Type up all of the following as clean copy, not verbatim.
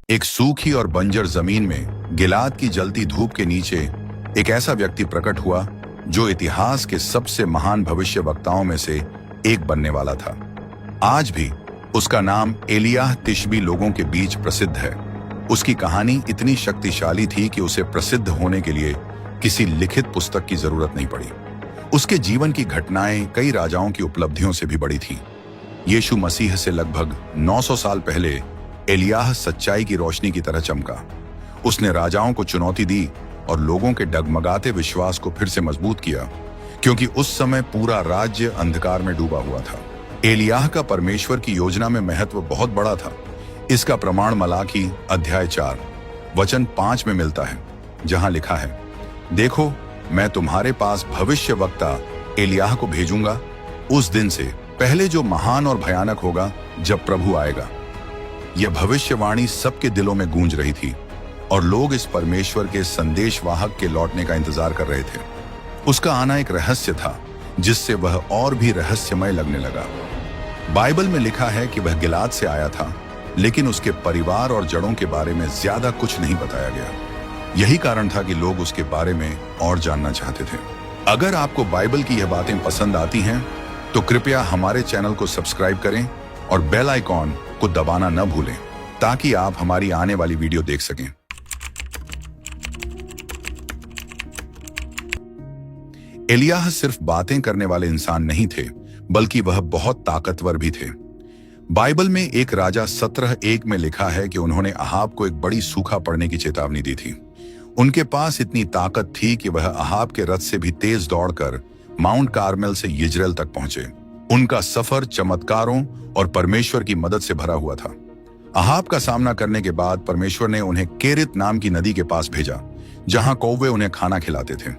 एक सूखी और बंजर जमीन में गिलाद की जलती धूप के नीचे एक ऐसा व्यक्ति प्रकट हुआ जो इतिहास के सबसे महान भविष्यवक्ताओं में से एक बनने वाला था। आज भी उसका नाम एलियाह तिशबी लोगों के बीच प्रसिद्ध है। उसकी कहानी इतनी शक्तिशाली थी कि उसे प्रसिद्ध होने के लिए किसी लिखित पुस्तक की जरूरत नहीं पड़ी। उसके जीवन की घटनाएं कई राजाओं की उपलब्धियों से भी बड़ी थीं। यीशु मसीह से लगभग 900 साल पहले एलियाह सच्चाई की रोशनी की तरह चमका। उसने राजाओं को चुनौती दी और लोगों के डगमगाते विश्वास को फिर से मजबूत किया, क्योंकि उस समय पूरा राज्य अंधकार में डूबा हुआ था। एलियाह का परमेश्वर की योजना में महत्व बहुत बड़ा था। इसका प्रमाण मलाकी अध्याय 4 वचन 5 में मिलता है, जहां लिखा है, देखो मैं तुम्हारे पास भविष्यवक्ता एलियाह को भेजूंगा उस दिन से पहले जो महान और भयानक होगा जब प्रभु आएगा। यह भविष्यवाणी सबके दिलों में गूंज रही थी और लोग इस परमेश्वर के संदेशवाहक के लौटने का इंतजार कर रहे थे। उसका आना एक रहस्य था जिससे वह और भी रहस्यमय लगने लगा। बाइबल में लिखा है कि वह गिलाद से आया था, लेकिन उसके परिवार और जड़ों के बारे में ज्यादा कुछ नहीं बताया गया। यही कारण था कि लोग उसके बारे में और जानना चाहते थे। अगर आपको बाइबल की यह बातें पसंद आती हैं तो कृपया हमारे चैनल को सब्सक्राइब करें और बेल आइकॉन को दबाना न भूलें ताकि आप हमारी आने वाली वीडियो देख सकें। एलियाह सिर्फ बातें करने वाले इंसान नहीं थे, बल्कि वह बहुत ताकतवर भी थे। बाइबल में एक राजा 17:1 में लिखा है कि उन्होंने अहाब को एक बड़ी सूखा पड़ने की चेतावनी दी थी। उनके पास इतनी ताकत थी कि वह अहाब के रथ से भी तेज दौड़कर माउंट कार्मेल से यिज्रेल तक पहुंचे। उनका सफर चमत्कारों और परमेश्वर की मदद से भरा हुआ था। अहाब का सामना करने के बाद परमेश्वर ने उन्हें केरित नाम की नदी के पास भेजा, जहां कौवे उन्हें खाना खिलाते थे।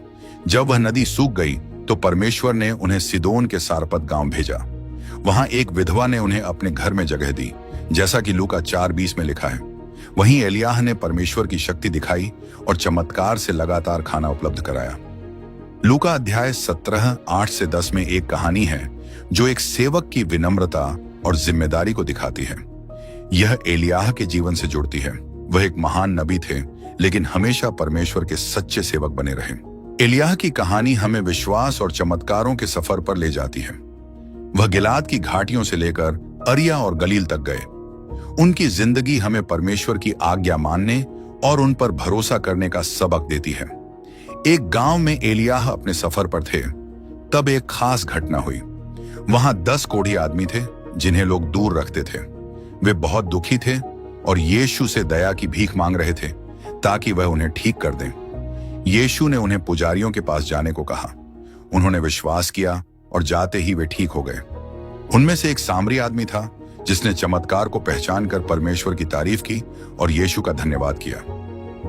जब वह नदी सूख गई तो परमेश्वर ने उन्हें सिदोन के सारपत गांव भेजा। वहां एक विधवा ने उन्हें अपने घर में जगह दी, जैसा कि लूका 4:20 में लिखा है। वहीं एलियाह ने परमेश्वर की शक्ति दिखाई और चमत्कार से लगातार खाना उपलब्ध कराया। लूका अध्याय 17:8-10 में एक कहानी है जो एक सेवक की विनम्रता और जिम्मेदारी को दिखाती है। यह एलियाह के जीवन से जुड़ती है। वह एक महान नबी थे, लेकिन हमेशा परमेश्वर के सच्चे सेवक बने रहे। एलियाह की कहानी हमें विश्वास और चमत्कारों के सफर पर ले जाती है। वह गिलाद की घाटियों से लेकर अरिया और गलील तक गए। उनकी जिंदगी हमें परमेश्वर की आज्ञा मानने और उन पर भरोसा करने का सबक देती है। एक गांव में एलियाह अपने सफर पर थे, तब एक खास घटना हुई। वहां 10 कोढ़ी आदमी थे जिन्हें लोग दूर रखते थे। वे बहुत दुखी थे और यीशु से दया की भीख मांग रहे थे ताकि वह उन्हें ठीक कर दें। यीशु ने उन्हें पुजारियों के पास जाने को कहा। उन्होंने विश्वास किया और जाते ही वे ठीक हो गए। उनमें से एक सामरी आदमी था जिसने चमत्कार को पहचान कर परमेश्वर की तारीफ की और यीशु का धन्यवाद किया।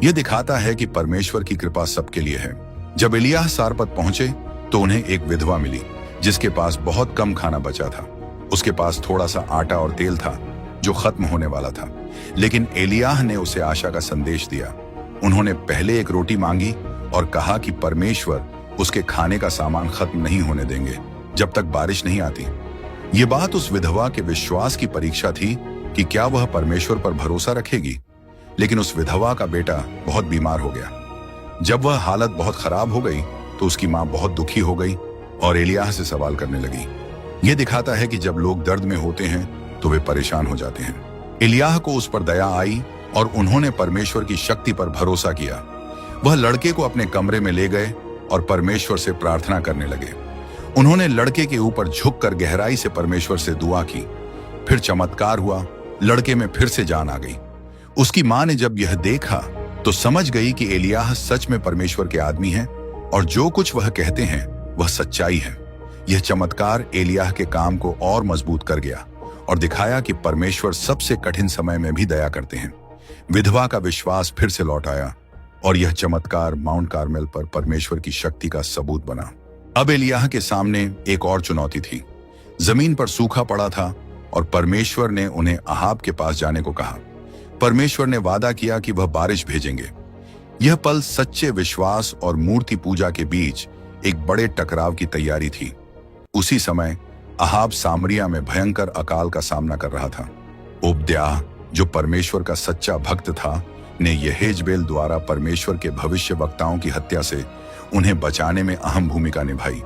यह दिखाता है कि परमेश्वर की कृपा सबके लिए है। जब एलियाह सारपत पहुंचे तो उन्हें एक विधवा मिली जिसके पास बहुत कम खाना बचा था। उसके पास थोड़ा सा आटा और तेल था जो खत्म होने वाला था, लेकिन एलियाह ने उसे आशा का संदेश दिया। उन्होंने पहले एक रोटी मांगी और कहा कि परमेश्वर उसके खाने का सामान खत्म नहीं होने देंगे जब तक बारिश नहीं आती। ये बात उस विधवा के विश्वास की परीक्षा थी कि क्या वह परमेश्वर पर भरोसा रखेगी। लेकिन उस विधवा का बेटा बहुत बीमार हो गया। जब वह हालत बहुत खराब हो गई तो उसकी मां बहुत दुखी हो गई और एलियाह से सवाल करने लगी। यह दिखाता है कि जब लोग दर्द में होते हैं तो वे परेशान हो जाते हैं। एलियाह को उस पर दया आई और उन्होंने परमेश्वर की शक्ति पर भरोसा किया। वह लड़के को अपने कमरे में ले गए और परमेश्वर से प्रार्थना करने लगे। उन्होंने लड़के के ऊपर झुककर गहराई से परमेश्वर से दुआ की। फिर चमत्कार हुआ, लड़के में फिर से जान आ गई। उसकी मां ने जब यह देखा तो समझ गई कि एलियाह सच में परमेश्वर के आदमी हैं और जो कुछ वह कहते हैं वह सच्चाई है। यह चमत्कार एलियाह के काम को और मजबूत कर गया और दिखाया कि परमेश्वर सबसे कठिन समय में भी दया करते हैं। विधवा का विश्वास फिर से लौट आया और यह चमत्कार माउंट कार्मेल पर परमेश्वर की शक्ति का सबूत बना। अब एलियाह के सामने एक और चुनौती थी। जमीन पर सूखा पड़ा था और परमेश्वर ने उन्हें अहाब के पास जाने को कहा। परमेश्वर ने वादा किया कि वह बारिश भेजेंगे। यह पल सच्चे विश्वास और मूर्ति पूजा के बीच एक बड़े टकराव की तैयारी थी। उसी समय अहाब सामरिया में भयंकर अकाल का सामना कर रहा था। ओबद्याह जो परमेश्वर का सच्चा भक्त था, ने यहेजबेल द्वारा परमेश्वर के भविष्य वक्ताओं की हत्या से उन्हें बचाने में अहम भूमिका निभाई।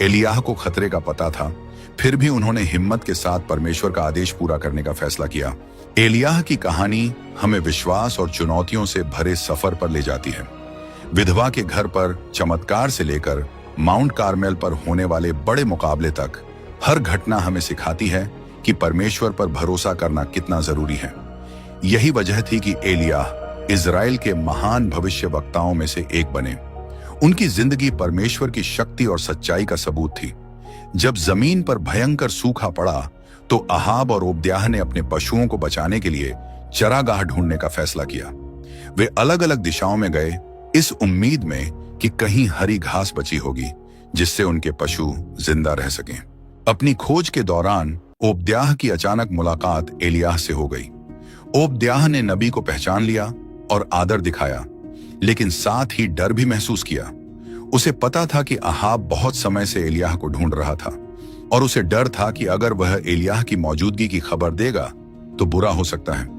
एलियाह को खतरे का पता था, फिर भी उन्होंने हिम्मत के साथ परमेश्वर का आदेश पूरा करने का फैसला किया। एलियाह की कहानी हमें विश्वास और चुनौतियों से भरे सफर पर ले जाती है। विधवा के घर पर चमत्कार से लेकर माउंट कार्मेल पर होने वाले बड़े मुकाबले तक हर घटना हमें सिखाती है कि परमेश्वर पर भरोसा करना कितना जरूरी है। यही वजह थी कि एलियाह इजराइल के महान भविष्यवक्ताओं में से एक बने। उनकी जिंदगी परमेश्वर की शक्ति और सच्चाई का सबूत थी। जब जमीन पर भयंकर सूखा पड़ा तो अहाब और ओबद्याह ने अपने पशुओं को बचाने के लिए चरागाह ढूंढने का फैसला किया। वे अलग अलग दिशाओं में गए, इस उम्मीद में कि कहीं हरी घास बची होगी जिससे उनके पशु जिंदा रह सकें। अपनी खोज के दौरान ओबद्याह की अचानक मुलाकात एलियाह से हो गई। ओबद्याह ने नबी को पहचान लिया और आदर दिखाया, लेकिन साथ ही डर भी महसूस किया। उसे पता था कि अहाब बहुत समय से एलियाह को ढूंढ रहा था और उसे डर था कि अगर वह एलियाह की मौजूदगी की खबर देगा तो बुरा हो सकता है।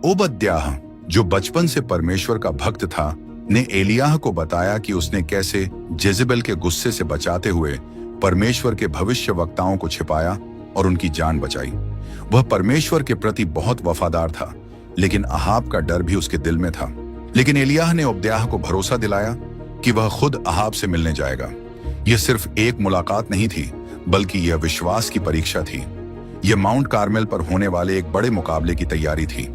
ओबद्याह, जो बचपन से परमेश्वर का भक्त था, ने एलियाह को बताया कि उसने कैसे जेजेबेल के गुस्से से बचाते हुए परमेश्वर के भविष्यवक्ताओं को छिपाया और उनकी जान बचाई। वह परमेश्वर के प्रति बहुत वफादार था, लेकिन अहाब का डर भी उसके दिल में था। लेकिन एलियाह ने ओबद्याह को भरोसा दिलाया कि वह खुद अहाब से मिलने जाएगा। यह सिर्फ एक मुलाकात नहीं थी, बल्कि यह विश्वास की परीक्षा थी। यह माउंट कार्मेल पर होने वाले एक बड़े मुकाबले की तैयारी थी।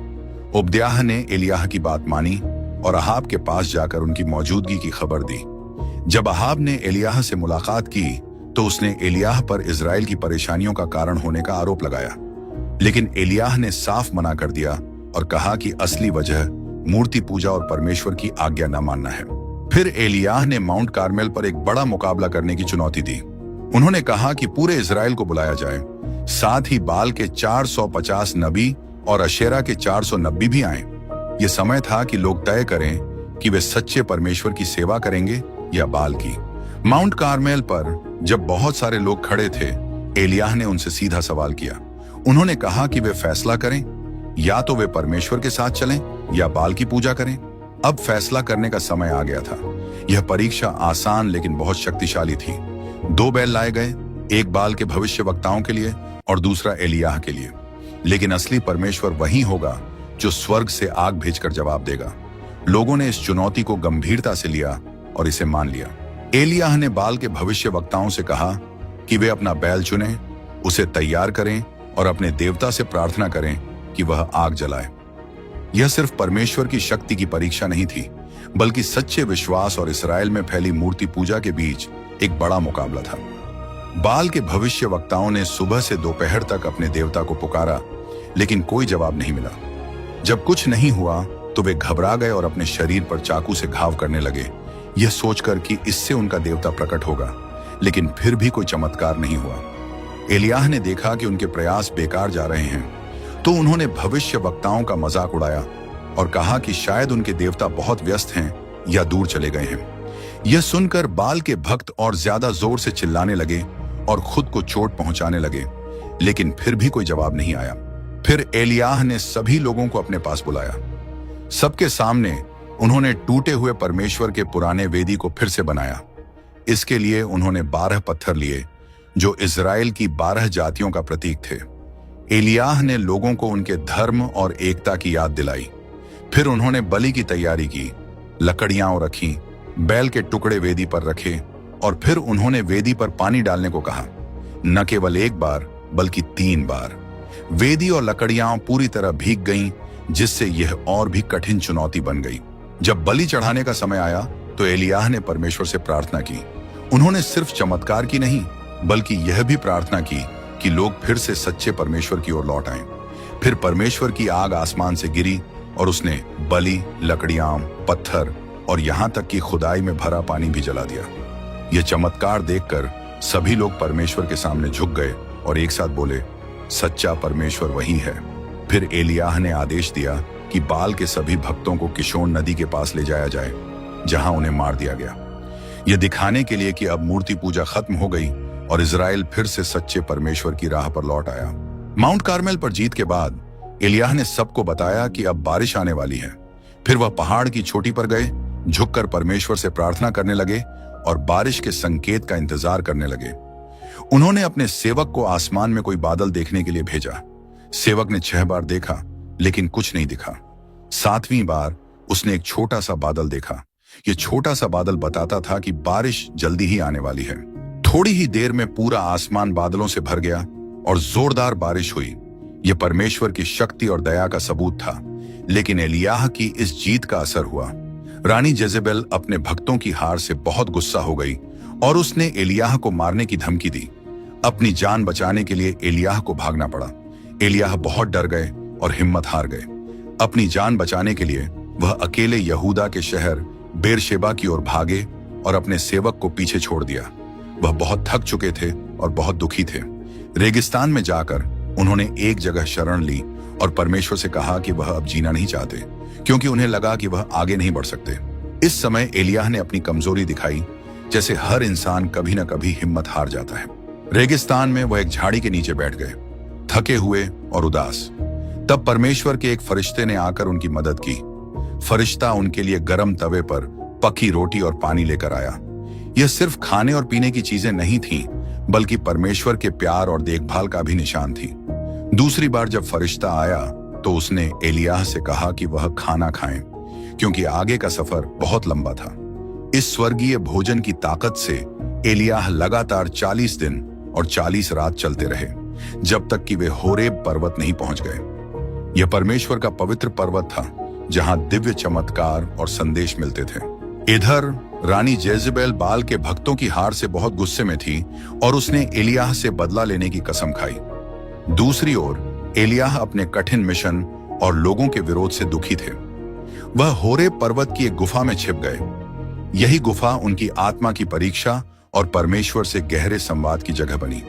ओबद्याह ने एलियाह की बात मानी और अहाब के पास जाकर उनकी मौजूदगी की खबर दी। जब अहाब ने एलियाह से मुलाकात की तो उसने एलियाह पर इजराइल की परेशानियों का कारण होने का आरोप लगाया, लेकिन एलियाह ने साफ मना कर दिया और कहा कि असली वजह मूर्ति पूजा और परमेश्वर की आज्ञा न मानना है। फिर एलियाह ने माउंट कार्मेल पर एक बड़ा मुकाबला करने की चुनौती दी। उन्होंने कहा कि पूरे इजराइल को बुलाया जाए, साथ ही बाल के 450 नबी और अशेरा के 400 नबी भी आए। यह समय था कि लोग तय करें कि वे सच्चे परमेश्वर की सेवा करेंगे या बाल की। माउंट कार्मेल पर जब बहुत सारे लोग खड़े थे, एलियाह ने उनसे सीधा सवाल किया। उन्होंने कहा कि वे फैसला करें, या तो वे परमेश्वर के साथ चलें या बाल की पूजा करें। अब फैसला करने का समय आ गया था। यह परीक्षा आसान लेकिन बहुत शक्तिशाली थी। 2 बैल लाए गए, एक बाल के भविष्यवक्ताओं के लिए और दूसरा एलियाह के लिए। लेकिन असली परमेश्वर वही होगा जो स्वर्ग से आग भेजकर जवाब देगा। लोगों ने इस चुनौती को गंभीरता से लिया और इसे मान लिया। एलियाह ने बाल के भविष्यवक्ताओं से कहा कि वे अपना बैल चुनें, उसे तैयार करें और अपने देवता से प्रार्थना करें कि वह आग जलाए। यह सिर्फ परमेश्वर की शक्ति की परीक्षा नहीं थी, बल्कि सच्चे विश्वास और इस्राएल में फैली मूर्ति पूजा के बीच एक बड़ा मुकाबला था। बाल के भविष्यवक्ताओं ने सुबह से दोपहर तक अपने देवता को पुकारा, लेकिन कोई जवाब नहीं मिला। जब कुछ नहीं हुआ तो वे घबरा गए और अपने शरीर पर चाकू से घाव करने लगे, यह सोचकर कि इससे उनका देवता प्रकट होगा। लेकिन फिर भी कोई चमत्कार नहीं हुआ। एलियाह ने देखा कि उनके प्रयास बेकार जा रहे हैं, तो उन्होंने भविष्यवक्ताओं का मजाक उड़ाया और कहा कि शायद उनके देवता बहुत व्यस्त हैं या दूर चले गए हैं। यह सुनकर बाल के भक्त और ज्यादा जोर से चिल्लाने लगे और खुद को चोट पहुंचाने लगे, लेकिन फिर भी कोई जवाब नहीं आया। फिर एलियाह ने सभी लोगों को अपने पास बुलाया। सबके सामने उन्होंने टूटे हुए परमेश्वर के पुराने वेदी को फिर से बनाया। इसके लिए उन्होंने 12 पत्थर लिए जो इजराइल की 12 जातियों का प्रतीक थे। एलियाह ने लोगों को उनके धर्म और एकता की याद दिलाई। फिर उन्होंने बलि की तैयारी की, लकड़ियां रखी, बैल के टुकड़े वेदी पर रखे और फिर उन्होंने वेदी पर पानी डालने को कहा, न केवल एक बार बल्कि 3 बार। वेदी और लकड़ियां पूरी तरह भीग गईं, जिससे यह और भी कठिन चुनौती बन गई। जब बलि चढ़ाने का समय आया तो एलियाह ने परमेश्वर से प्रार्थना की। उन्होंने सिर्फ चमत्कार की नहीं, बल्कि यह भी प्रार्थना की कि लोग फिर से सच्चे परमेश्वर की ओर लौट आएं। फिर परमेश्वर की आग आसमान से गिरी और उसने बलि, लकड़ियां, पत्थर और यहां तक कि खुदाई में भरा पानी भी जला दिया। यह चमत्कार देखकर सभी लोग परमेश्वर के सामने झुक गए और एक साथ बोले, सच्चा परमेश्वर वही है। फिर एलियाह ने आदेश दिया कि बाल के सभी भक्तों को किशोन नदी के पास ले जाया जाए, जहां उन्हें मार दिया गया। यह दिखाने के लिए कि अब मूर्ति पूजा खत्म हो गई और इजराइल फिर से सच्चे परमेश्वर की राह पर लौट आया। माउंट कार्मेल पर जीत के बाद एलियाह ने सबको बताया कि अब बारिश आने वाली है। फिर वह पहाड़ की चोटी पर गए, झुककर परमेश्वर से प्रार्थना करने लगे और बारिश के संकेत का इंतजार करने लगे। उन्होंने अपने सेवक को आसमान में कोई बादल देखने के लिए भेजा। सेवक ने 6 बार देखा, लेकिन कुछ नहीं दिखा। 7वीं बार उसने एक छोटा सा बादल देखा। यह छोटा सा बादल बताता था कि बारिश जल्दी ही आने वाली है। थोड़ी ही देर में पूरा आसमान बादलों से भर गया और जोरदार बारिश हुई। यह परमेश्वर की शक्ति और दया का सबूत था। लेकिन एलियाह की इस जीत का असर हुआ। रानी जेजेबेल अपने भक्तों की हार से बहुत गुस्सा हो गई और उसने एलियाह को मारने की धमकी दी। अपनी जान बचाने के लिए एलियाह को भागना पड़ा। एलियाह बहुत डर गए और हिम्मत हार गए। अपनी जान बचाने के लिए वह अकेले यहूदा के शहर बेरशेबा की ओर भागे और अपने सेवक को पीछे छोड़ दिया। वह बहुत थक चुके थे और बहुत दुखी थे। रेगिस्तान में जाकर उन्होंने एक जगह शरण ली और परमेश्वर से कहा कि वह अब जीना नहीं चाहते, क्योंकि उन्हें लगा कि वह आगे नहीं बढ़ सकते। इस समय एलियाह ने अपनी कमजोरी दिखाई, जैसे हर इंसान कभी न कभी हिम्मत हार जाता है। रेगिस्तान में वह एक झाड़ी के नीचे बैठ गए, थके हुए और उदास। तब परमेश्वर के एक फरिश्ते ने आकर उनकी मदद की। फरिश्ता उनके लिए गर्म तवे पर पकी रोटी और पानी लेकर आया। यह सिर्फ खाने और पीने की चीजें नहीं थीं, बल्कि परमेश्वर के प्यार और देखभाल का भी निशान थी। दूसरी बार जब फरिश्ता आया तो उसने एलियाह से कहा कि वह खाना खाएं, क्योंकि आगे का सफर बहुत लंबा था। इस स्वर्गीय भोजन की ताकत से एलियाह लगातार 40 दिन और 40 रात चलते रहे, जब तक कि वे होरेब पर्वत नहीं पहुंच गए। यह परमेश्वर का पवित्र पर्वत था, जहां दिव्य चमत्कार और संदेश मिलते थे। इधर रानी जेजेबेल बाल के भक्तों की हार से बहुत गुस्से में थी और उसने एलियाह से बदला लेने की कसम खाई। दूसरी ओर एलियाह अपने कठिन मिशन और लोगों के विरोध से दुखी थे। वह होरेब पर्वत की एक गुफा में छिप गए। यही गुफा उनकी आत्मा की परीक्षा और परमेश्वर से गहरे संवाद की जगह बनी।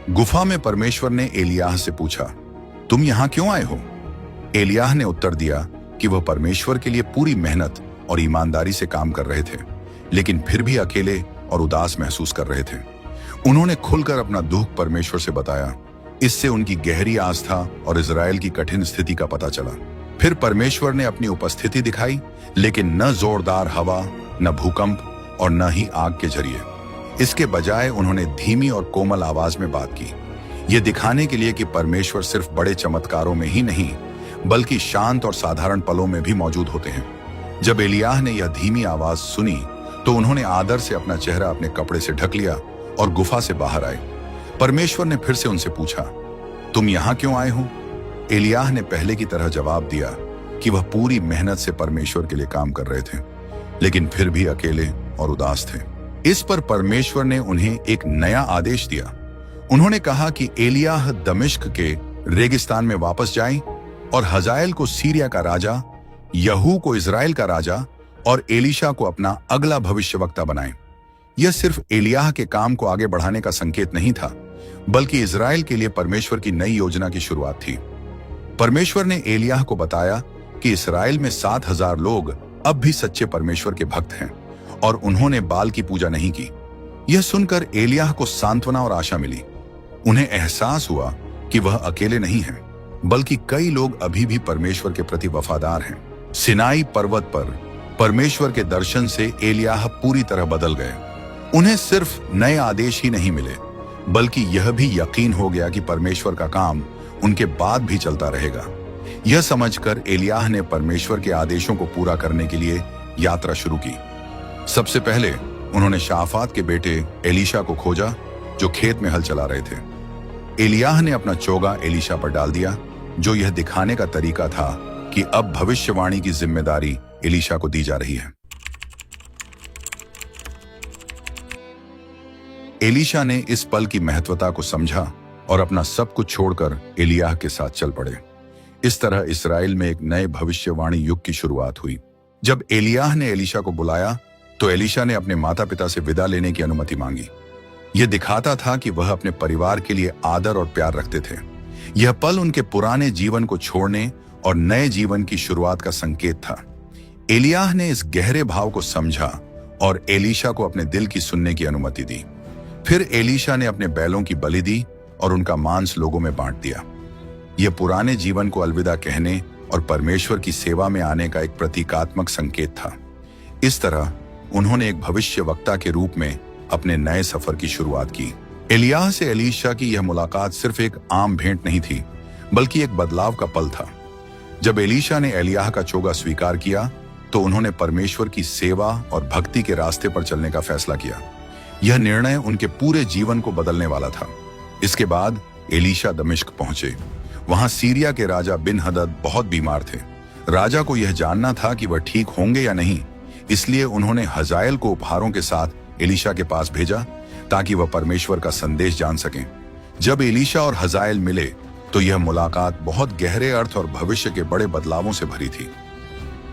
गुफा में परमेश्वर ने एलियाह से पूछा, तुम यहां क्यों आए हो? एलियाह ने उत्तर दिया कि वह परमेश्वर के लिए पूरी मेहनत और ईमानदारी से काम कर रहे थे, लेकिन फिर भी अकेले और उदास महसूस कर रहे थे। उन्होंने खुलकर अपना दुख परमेश्वर से बताया। इससे उनकी गहरी आस्था और इजराइल की कठिन स्थिति का पता चला। फिर परमेश्वर ने अपनी उपस्थिति दिखाई, लेकिन न जोरदार हवा, न भूकंप और न ही आग के जरिए। इसके बजाय उन्होंने धीमी और कोमल आवाज में बात की, यह दिखाने के लिए कि परमेश्वर सिर्फ बड़े चमत्कारों में ही नहीं, बल्कि शांत और साधारण पलों में भी मौजूद होते हैं। जब एलियाह ने यह धीमी आवाज सुनी तो उन्होंने आदर से अपना चेहरा अपने कपड़े से ढक लिया और गुफा से बाहर आए। परमेश्वर ने फिर से उनसे पूछा, तुम यहां क्यों आए हो? एलियाह ने पहले की तरह जवाब दिया कि वह पूरी मेहनत से परमेश्वर के लिए काम कर रहे थे, लेकिन फिर भी अकेले और उदास थे। इस पर परमेश्वर ने उन्हें एक नया आदेश दिया। उन्होंने कहा कि एलियाह दमिश्क के रेगिस्तान में वापस जाएं और हजाएल को सीरिया का राजा, यहू को इजराइल का राजा और एलीशा को अपना अगला भविष्यवक्ता बनाएं। यह सिर्फ एलियाह के काम को आगे बढ़ाने का संकेत नहीं था, बल्कि इजराइल के लिए परमेश्वर की नई योजना की शुरुआत थी। परमेश्वर ने एलियाह को बताया कि इस्राएल में 7,000 लोग अब भी सच्चे परमेश्वर के भक्त हैं और उन्होंने बाल की पूजा नहीं की। यह सुनकर एलियाह को सांत्वना और आशा मिली। उन्हें एहसास हुआ कि वह अकेले नहीं हैं, बल्कि कई लोग अभी भी परमेश्वर के प्रति वफादार हैं। सिनाई पर्वत पर परमेश्वर के दर्शन से एलियाह पूरी तरह बदल गए। उन्हें सिर्फ नए आदेश ही नहीं मिले, बल्कि यह भी यकीन हो गया कि परमेश्वर का काम उनके बाद भी चलता रहेगा। यह समझकर एलियाह ने परमेश्वर के आदेशों को पूरा करने के लिए यात्रा शुरू की। सबसे पहले उन्होंने शाफात के बेटे एलीशा को खोजा, जो खेत में हल चला रहे थे। एलियाह ने अपना चोगा एलीशा पर डाल दिया, जो यह दिखाने का तरीका था कि अब भविष्यवाणी की जिम्मेदारी एलीशा को दी जा रही है। एलीशा ने इस पल की महत्वता को समझा और अपना सब कुछ छोड़कर एलियाह के साथ चल पड़े। इस तरह इस्राएल में एक नए भविष्यवाणी युग की शुरुआत हुई। जब एलियाह ने एलीशा को बुलाया तो एलीशा ने अपने माता पिता से विदा लेने की अनुमति मांगी। यह दिखाता था कि वह अपने परिवार के लिए आदर और प्यार रखते थे। यह पल उनके पुराने जीवन को छोड़ने और नए जीवन की शुरुआत का संकेत था। एलियाह ने इस गहरे भाव को समझा और एलीशा को अपने दिल की सुनने की अनुमति दी। फिर एलीशा ने अपने बैलों की बलि दी और उनका मांस लोगों में बांट दिया। यह पुराने जीवन को अलविदा कहने और परमेश्वर की सेवा में आने का एक प्रतीकात्मक संकेत था। इस तरह उन्होंने एक भविष्यवक्ता के रूप में अपने नए सफर की शुरुआत की। एलियाह से एलीशा की यह मुलाकात सिर्फ एक आम भेंट नहीं थी, बल्कि एक बदलाव का पल था। जब एलीशा ने एलियाह का चोगा स्वीकार किया तो उन्होंने परमेश्वर की सेवा और भक्ति के रास्ते पर चलने का फैसला किया। यह निर्णय उनके पूरे जीवन को बदलने वाला था। इसके बाद एलीशा दमिश्क पहुंचे। वहां सीरिया के राजा बिन हदद बहुत बीमार थे। राजा को यह जानना था कि वह ठीक होंगे या नहीं, इसलिए उन्होंने हजाएल को उपहारों के साथ एलीशा के पास भेजा ताकि वह परमेश्वर का संदेश जान सकें। जब एलीशा और हजाएल मिले तो यह मुलाकात बहुत गहरे अर्थ और भविष्य के बड़े बदलावों से भरी थी।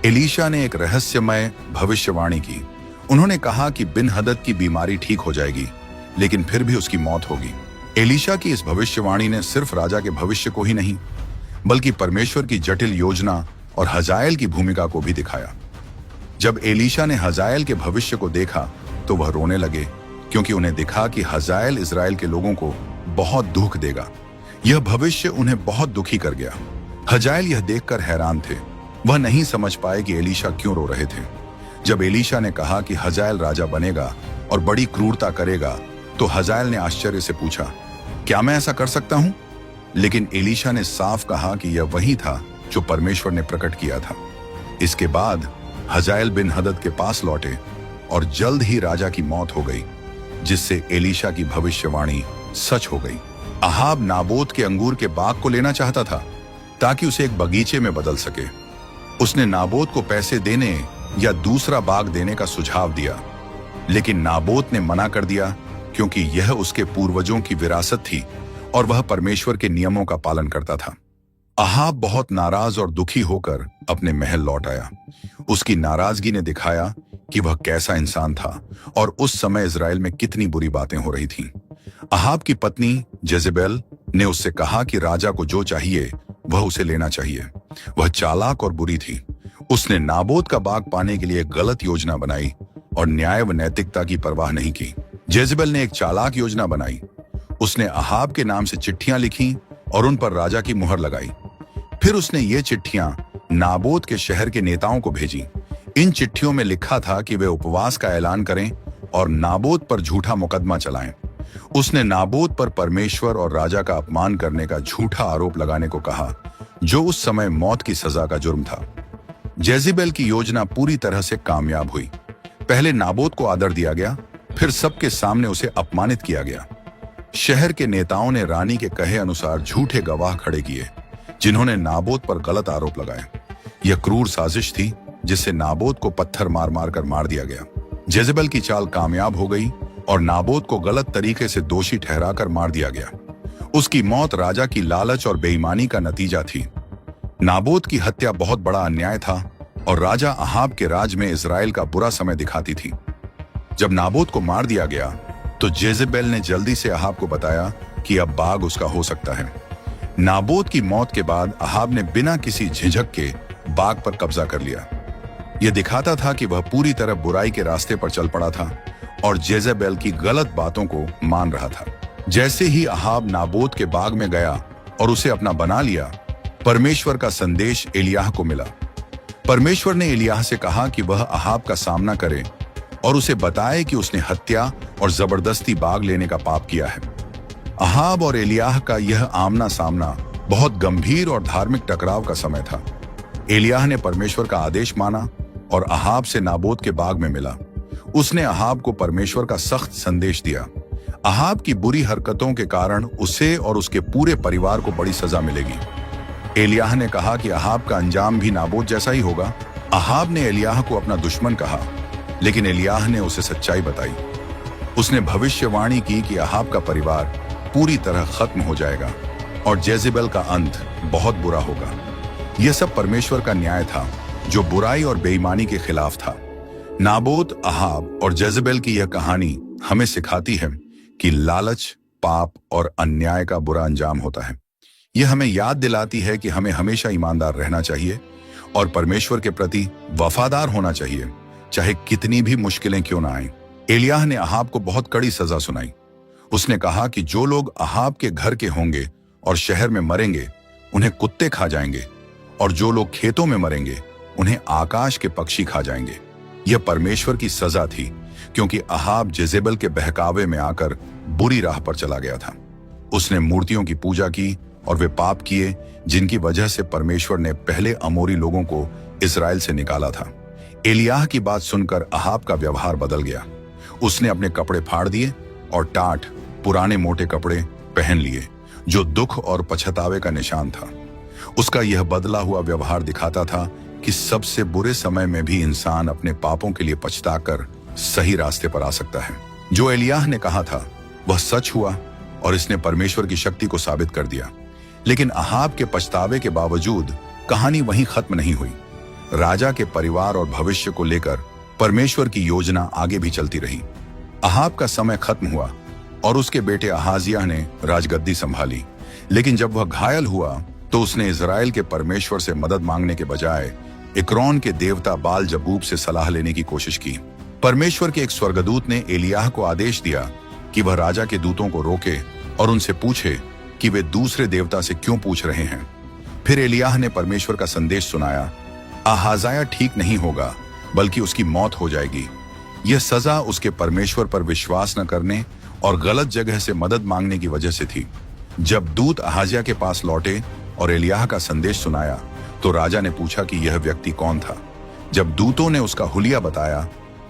एलीशा ने एक रहस्यमय भविष्यवाणी की। उन्होंने कहा कि बिन हदद की बीमारी ठीक हो जाएगी, लेकिन फिर भी उसकी मौत होगी। एलीशा की इस भविष्यवाणी ने सिर्फ राजा के भविष्य को ही नहीं, बल्कि परमेश्वर की जटिल योजना और हजाएल की भूमिका को भी दिखाया। जब एलीशा ने हजाएल के भविष्य को देखा तो वह रोने लगे, क्योंकि उन्हें दिखा कि हजाएल इजराइल के लोगों को बहुत दुख देगा। यह भविष्य उन्हें बहुत दुखी कर गया। हजाएल यह देखकर हैरान थे। वह नहीं समझ पाए कि एलीशा क्यों रो रहे थे। जब एलीशा ने कहा कि हजाएल राजा बनेगा और बड़ी क्रूरता करेगा, तो हजाएल ने आश्चर्य से पूछा, क्या मैं ऐसा कर सकता हूं? लेकिन एलीशा ने साफ कहा कि यह वही था जो परमेश्वर ने प्रकट किया था। इसके बाद हजाएल बिन हदद के पास लौटे और जल्द ही राजा की मौत हो गई, जिससे एलीशा की भविष्यवाणी सच हो गई। अहाब नाबोत के अंगूर के बाग को लेना चाहता था ताकि उसे एक बगीचे में बदल सके। उसने नाबोत को पैसे देने या दूसरा बाग देने का सुझाव दिया, लेकिन नाबोत ने मना कर दिया, क्योंकि यह उसके पूर्वजों की विरासत थी और वह परमेश्वर के नियमों का पालन करता था। अहाब बहुत नाराज और दुखी होकर अपने महल लौट आया। उसकी नाराजगी ने दिखाया कि वह कैसा इंसान था और उस समय इजराइल में कितनी बुरी बातें हो रही थीं। अहाब की पत्नी जेजेबेल ने उससे कहा कि राजा को जो चाहिए वह उसे लेना चाहिए। वह चालाक और बुरी थी। उसने नाबोत का बाग पाने के लिए एक गलत योजना बनाई और न्याय व नैतिकता की परवाह नहीं की। जेजेबेल ने एक चालाक योजना बनाई। उसने अहाब के नाम से चिट्ठियां लिखी और उन पर राजा की मुहर लगाई। फिर उसने ये चिट्ठियां नाबोत के शहर के नेताओं को भेजी। इन चिट्ठियों में लिखा था कि वे उपवास का ऐलान करें और नाबोत पर झूठा मुकदमा चलाएं। उसने नाबोत पर परमेश्वर और राजा का अपमान करने का झूठा आरोप लगाने को कहा, जो उस समय मौत की सजा का जुर्म था। जेजेबेल की योजना पूरी तरह से कामयाब हुई। पहले नाबोत को आदर दिया गया, फिर सबके सामने उसे अपमानित किया गया। शहर के नेताओं ने रानी के कहे अनुसार झूठे गवाह खड़े किए, जिन्होंने नाबोत पर गलत आरोप लगाए। यह क्रूर साजिश थी जिससे नाबोत को पत्थर मार मार कर मार दिया गया। जेजेबेल की चाल कामयाब हो गई और नाबोत को गलत तरीके से दोषी ठहराकर मार दिया गया। उसकी मौत राजा की लालच और बेईमानी का नतीजा थी। नाबोत की हत्या बहुत बड़ा अन्याय था और राजा अहाब के राज में इजराइल का बुरा समय दिखाती थी। जब नाबोत को मार दिया गया तो जेजेबेल ने जल्दी से अहाब को बताया कि अब बाग उसका हो सकता है। नाबोत की मौत के बाद अहाब ने बिना किसी झिझक के बाग पर कब्जा कर लिया। यह दिखाता था कि वह पूरी तरह बुराई के रास्ते पर चल पड़ा था और जेजेबेल की गलत बातों को मान रहा था। जैसे ही अहाब नाबोत के बाग में गया और उसे अपना बना लिया, परमेश्वर का संदेश एलियाह को मिला। परमेश्वर ने एलियाह से कहा कि वह अहाब का सामना करे और उसे बताए कि उसने हत्या और जबरदस्ती बाग लेने का पाप किया है। अहाब और एलियाह का यह आमना सामना बहुत गंभीर और धार्मिक टकराव का समय था। एलियाह ने परमेश्वर का आदेश माना और अहाब से नाबोत के बाग में मिला। उसने अहाब को परमेश्वर का सख्त संदेश दिया। अहाब की बुरी हरकतों के कारण उसे और उसके पूरे परिवार को बड़ी सजा मिलेगी। एलियाह ने कहा कि अहाब का अंजाम भी नाबोत जैसा ही होगा। अहाब ने एलियाह को अपना दुश्मन कहा, लेकिन एलियाह ने उसे सच्चाई बताई। उसने भविष्यवाणी की कि अहाब का परिवार पूरी तरह खत्म हो जाएगा और जेजेबेल का अंत बहुत बुरा होगा। यह सब परमेश्वर का न्याय था जो बुराई और बेईमानी के खिलाफ था। नाबोत, अहाब और जेजेबेल की यह कहानी हमें सिखाती है कि लालच, पाप और अन्याय का बुरा अंजाम होता है। यह हमें याद दिलाती है कि हमें हमेशा ईमानदार रहना चाहिए और परमेश्वर के प्रति वफादार होना चाहिए, चाहे कितनी भी मुश्किलें क्यों ना आएं। एलियाह ने अहाब को बहुत कड़ी सजा सुनाई, उसने कहा कि जो लोग अहाब के घर के होंगे और शहर में मरेंगे उन्हें कुत्ते खा जाएंगे, और जो लोग खेतों में मरेंगे उन्हें आकाश के पक्षी खा जाएंगे। यह परमेश्वर की सजा थी, क्योंकि अहाब जेजेबल के बहकावे में आकर बुरी राह पर चला गया था। उसने मूर्तियों की पूजा की और वे पाप किए जिनकी वजह से परमेश्वर ने पहले अमोरी लोगों को इस्राएल से निकाला था। एलियाह की बात सुनकर अहाब का व्यवहार बदल गया। उसने अपने कपड़े फाड़ दिए और टाट पुराने मोटे कपड़े पहन लिए, जो दुख और पछतावे का निशान था। उसका यह बदला हुआ व्यवहार दिखाता था कि सबसे बुरे समय में भी इंसान अपने पापों के लिए पछताकर सही रास्ते पर आ सकता है। जो एलियाह ने कहा था वह सच हुआ और इसने परमेश्वर की शक्ति को साबित कर दिया। लेकिन अहाब के पछतावे के बावजूद कहानी वहीं खत्म नहीं हुई। राजा के परिवार और भविष्य को लेकर परमेश्वर की योजना आगे भी चलती रही। अहाब का समय खत्म हुआ और उसके बेटे अहाजिया ने राजगद्दी संभाली। लेकिन जब वह घायल हुआ तो उसने इजराइल के परमेश्वर से मदद मांगने के बजाय इक्रोन के देवता बाल जबूब से सलाह लेने की कोशिश की। परमेश्वर के एक स्वर्गदूत ने एलियाह को आदेश दिया कि वह राजा के दूतों को रोके और उनसे पूछे कि वे दूसरे देवता से क्यों पूछ रहे हैं। फिर एलियाह ने परमेश्वर का संदेश सुनाया, अहाजाया ठीक नहीं होगा बल्कि उसकी मौत हो जाएगी। यह सजा उसके परमेश्वर पर विश्वास न करने और गलत जगह से मदद मांगने की वजह से थी। जब दूत अहाजिया के पास लौटे और एलियाह का संदेश सुनाया तो राजा ने पूछा कि यह व्यक्ति कौन था। जब दूतों ने उसका हुलिया बताया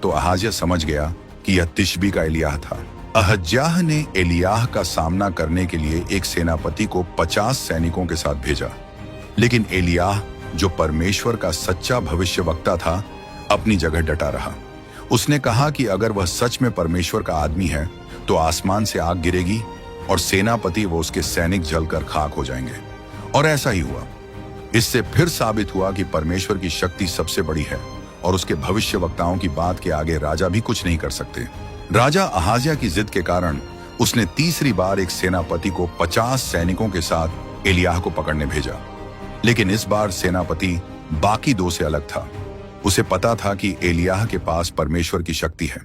तो अहाजिया समझ गया कि यह तिशबी का एलियाह था। अहज्याह ने एलियाह का सामना करने के लिए एक सेनापति को 50 सैनिकों के साथ भेजा, लेकिन एलियाह जो परमेश्वर का सच्चा भविष्यवक्ता था अपनी जगह डटा रहा। उसने कहा कि अगर वह सच में परमेश्वर का आदमी है तो आसमान से आग गिरेगी और सेनापति व उसके सैनिक जलकर खाक हो जाएंगे। और ऐसा ही हुआ। इससे फिर साबित हुआ कि परमेश्वर की शक्ति सबसे बड़ी है और उसके भविष्यवक्ताओं की बात के आगे राजा भी कुछ नहीं कर सकते। राजा अहाजिया की जिद के कारण उसने तीसरी बार एक सेनापति को 50 सैनिकों के साथ एलियाह को पकड़ने भेजा। लेकिन इस बार सेनापति बाकी दो से अलग था। उसे पता था कि एलियाह के पास परमेश्वर की शक्ति है,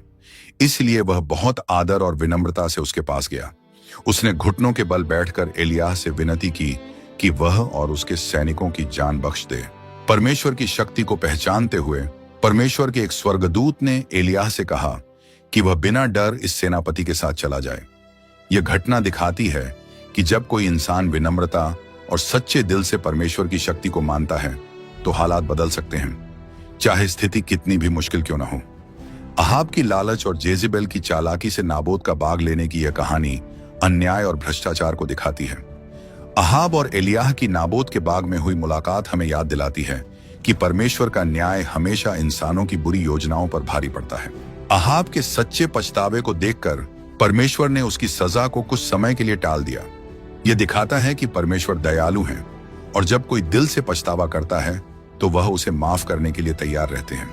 इसलिए वह बहुत आदर और विनम्रता से उसके पास गया। उसने घुटनों के बल बैठकर एलियाह से विनती की कि वह और उसके सैनिकों की जान बख्श दे। परमेश्वर की शक्ति को पहचानते हुए परमेश्वर के एक स्वर्गदूत ने एलियाह से कहा कि वह बिना डर इस सेनापति के साथ चला जाए। यह घटना दिखाती है कि जब कोई इंसान विनम्रता और सच्चे दिल से परमेश्वर की शक्ति को मानता है तो हालात बदल सकते हैं, चाहे स्थिति कितनी भी मुश्किल क्यों ना हो। अहाब की लालच और जेजेबेल की चालाकी से नाबोत का बाग लेने की यह कहानी अन्याय और भ्रष्टाचार को दिखाती है। अहाब और एलियाह की नाबोत के बाग में हुई मुलाकात हमें याद दिलाती है कि परमेश्वर का न्याय हमेशा इंसानों की बुरी योजनाओं पर भारी पड़ता है। अहाब के सच्चे पछतावे को देखकर परमेश्वर ने उसकी सजा को कुछ समय के लिए टाल दिया। यह दिखाता है कि परमेश्वर दयालु हैं और जब कोई दिल से पछतावा करता है तो वह उसे माफ करने के लिए तैयार रहते हैं।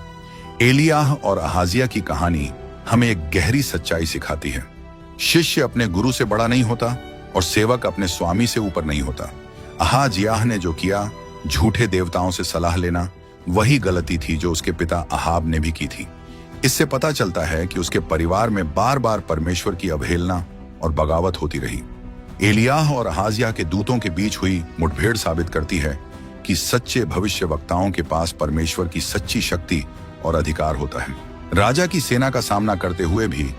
एलियाह और अहाजिया की कहानी हमें एक गहरी सच्चाई सिखाती है। शिष्य अपने गुरु से बड़ा नहीं होता और सेवक अपने स्वामी से ऊपर नहीं होता। अहाजियाह ने जो किया, झूठे देवताओं से सलाह लेना, वही गलती थी जो उसके पिता अहाब ने भी की थी। इससे पता चलता है कि उसके परिवार में बार बार परमेश्वर की अवहेलना और बगावत होती रही। एलियाह और अहाजिया के दूतों के बीच हुई मुठभेड़ साबित करती है कि सच्चे भविष्यवक्ताओं के पास परमेश्वर की सच्ची शक्ति और अधिकार होता है। राजा की सेना का सामना करते हुए भी